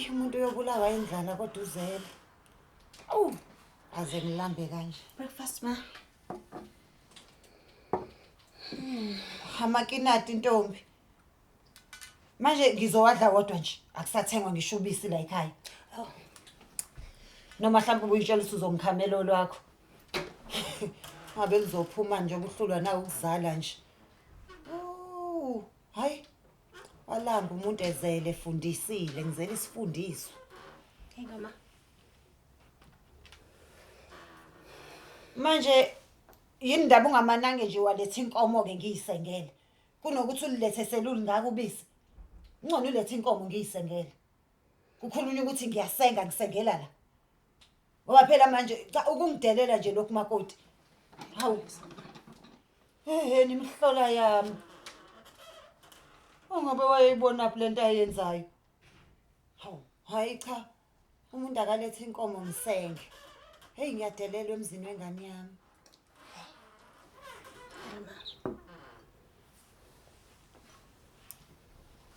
Hayi umuntu uyobulawa indlala kodwa uzele. Awu, aze ngilambe kanje. Breakfast ma. Hamakinati intombi. Manje ngizowadla kodwa nje. Akusathengwa ngisho ubisi la ekhaya. Noma mhlawumbe ubuyitshela ukuthi uzongikhamela lwakho. Ngabe lizophuma nje obuhlulwa nawe ukuzala nje. Hayi. Walamba umuntu ezele efundisile, ngizele isifundiso. Hey mama. Manje yini ndaba ungamanange nje waletha inkomo ke ngiyisengele. Kunokuthi ulilethe seluli ngaka ubisi. Ngcono ulethe inkomo ngiyisengele. Kukhulunywa ukuthi ngiyasenga ngisengela la. Ngoba phela manje cha ukungidelela nje lokhu Makoti. Hawu. Nimhlola yami. Ungabe wayibona phi lento ayenzayo? Hawu, hayi cha. Umuntu akalethe inkomo ngisenge. Hey ngiyadelelwa emzini wengane yami.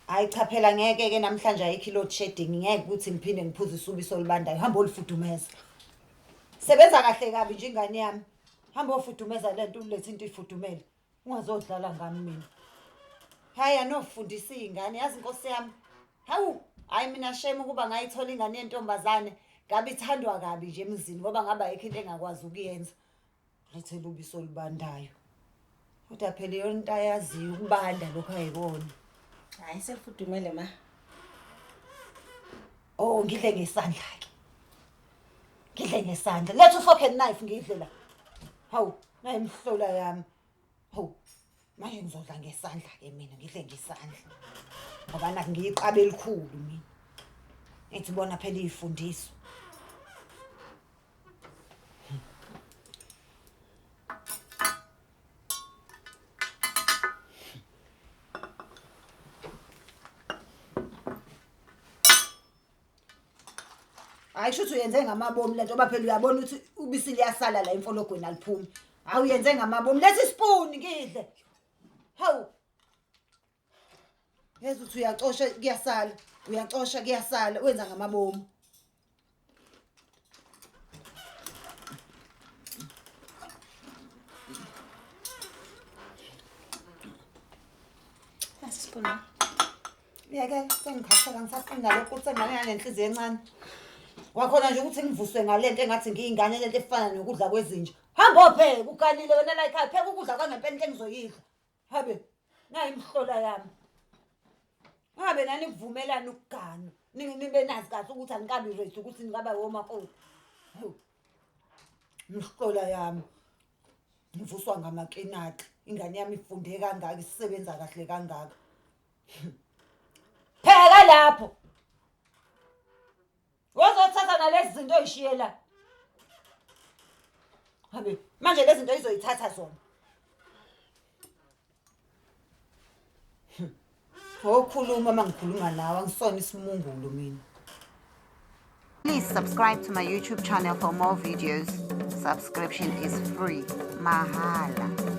Hayi cha phela ngeke ke namhlanje ayikho load shedding ngeke ukuthi ngiphinde ngiphuze isubisi olubandayo. Hamba olifudumeza. Sebenza kahle kabi nje ingane yami. Hamba ofudumeza lento ulethe into ifudumele. Ungazodlala ngami mina. Hayi anofundisa izingane yazi inkosi yami. Hawu, hayi mina shame ukuba ngayithola ingane yentombazane. Ngabe ithandwa kabi nje emzini ngoba ngaba ayikho into engakwazi ukuyenza. Lethela ubisi olubandayo. Kodwa phela yonke ayaziyo ukubanda lokho ayibona. Hayi sefudumele ma. Oh ngidle ngesandla ke. Ngidle ngesandla. Letha ufork and knife ngidle la. Hawu, nayi imhlola yami. Hawu. Manje ngizodla ngesandla ke mina ngidle ngesandla. Ngoba naku ngiyiqabe elikhulu mina. Ethi bona phela izifundiso. Ayisho ukuthi uyenze ngamabomu lento oba phela uyabona ukuthi ubisi liyasala la emfologweni aliphumi. Hawu uyenze ngamabomu lethi ispoon ngidle. Hawu. Yeza uthi uyacosha kuyasala, uyacosha kuyasala wenza ngamabomu. Asipona. Yeke sengikhathela ngisaqinda lokho ukuthi ngane nenhliziyo encane. Wakhona nje ukuthi ngivuswe ngalento engathi ngiyingane lento efana nokudla kwezinja. Hamba opheke uganile wena la ekhaya pheka ukudla kwangempela into engizoyidla. Habe nayi imhlola yami. Ngabe nani kuvumelana ukugana. Nibe nazi kahle ukuthi anikabi ready ukuthi ngaba womakoti. Mhlola yami. Ngivuswa ngamakinati. Ingane yami ifunde kangaka isebenza kahle kangaka. Pheka lapho. Wozothatha nalezi zinto oyishiyela. Habe manje lezi zinto izoyithatha zona. Okhuluma mangikhuluma nawe angisona isimungulo mina. Please subscribe to my YouTube channel for more videos. Subscription is free. Mahala.